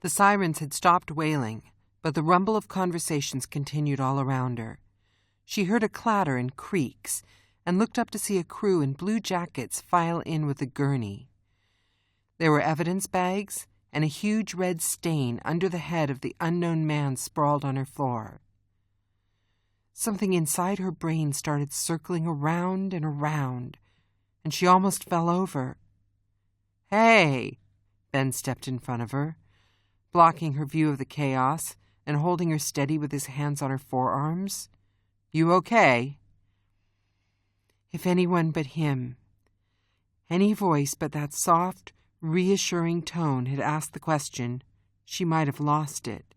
The sirens had stopped wailing, but the rumble of conversations continued all around her. She heard a clatter and creaks, and looked up to see a crew in blue jackets file in with a gurney. There were evidence bags and a huge red stain under the head of the unknown man sprawled on her floor. Something inside her brain started circling around and around, and she almost fell over. "Hey!" Ben stepped in front of her, blocking her view of the chaos and holding her steady with his hands on her forearms. "You okay?" If anyone but him, any voice but that soft, reassuring tone had asked the question, she might have lost it.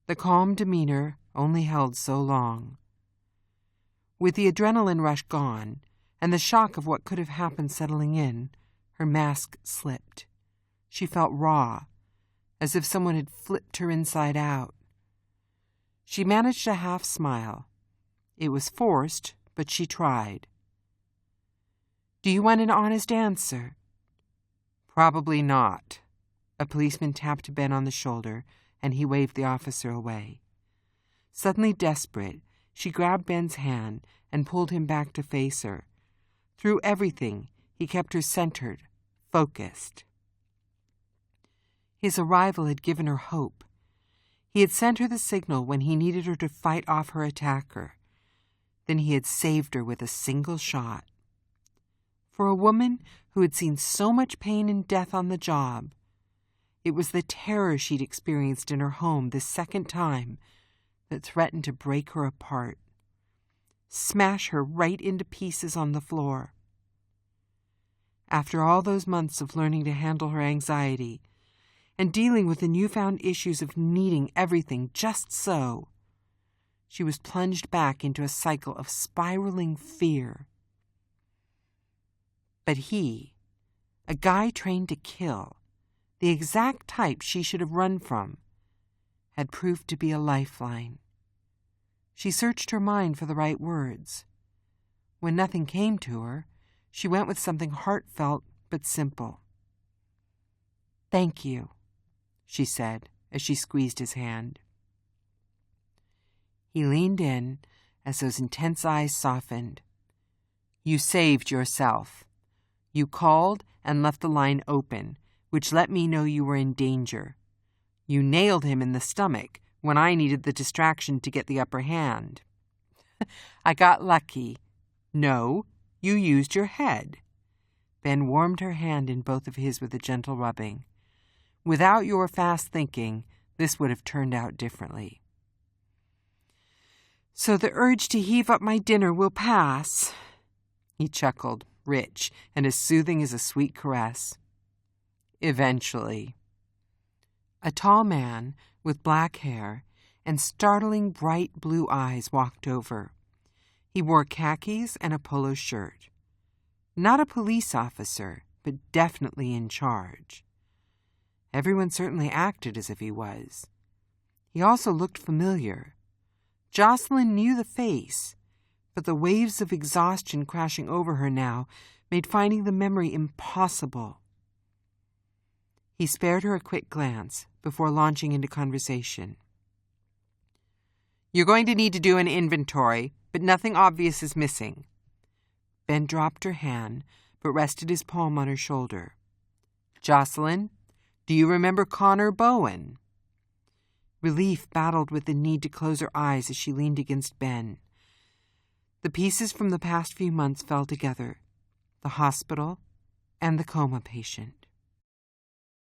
The calm demeanor only held so long. With the adrenaline rush gone, and the shock of what could have happened settling in, her mask slipped. She felt raw, as if someone had flipped her inside out. She managed a half smile. It was forced, but she tried. "Do you want an honest answer?" "Probably not." A policeman tapped Ben on the shoulder, and he waved the officer away. Suddenly desperate, she grabbed Ben's hand and pulled him back to face her. Through everything, he kept her centered, focused. His arrival had given her hope. He had sent her the signal when he needed her to fight off her attacker. Then he had saved her with a single shot. For a woman who had seen so much pain and death on the job, it was the terror she'd experienced in her home this second time that threatened to break her apart, smash her right into pieces on the floor. After all those months of learning to handle her anxiety and dealing with the newfound issues of needing everything just so, she was plunged back into a cycle of spiraling fear. But he, a guy trained to kill, the exact type she should have run from, had proved to be a lifeline. She searched her mind for the right words. When nothing came to her, she went with something heartfelt but simple. "Thank you," she said as she squeezed his hand. He leaned in as those intense eyes softened. "You saved yourself. You called and left the line open, which let me know you were in danger. You nailed him in the stomach when I needed the distraction to get the upper hand." "I got lucky." "No, you used your head." Ben warmed her hand in both of his with a gentle rubbing. "Without your fast thinking, this would have turned out differently." "So the urge to heave up my dinner will pass?" He chuckled, rich and as soothing as a sweet caress. "Eventually." A tall man with black hair and startling bright blue eyes walked over. He wore khakis and a polo shirt. Not a police officer, but definitely in charge. Everyone certainly acted as if he was. He also looked familiar. Jocelyn knew the face, but the waves of exhaustion crashing over her now made finding the memory impossible. He spared her a quick glance before launching into conversation. "You're going to need to do an inventory, but nothing obvious is missing." Ben dropped her hand, but rested his palm on her shoulder. "Jocelyn, do you remember Connor Bowen?" Relief battled with the need to close her eyes as she leaned against Ben. The pieces from the past few months fell together, the hospital and the coma patient.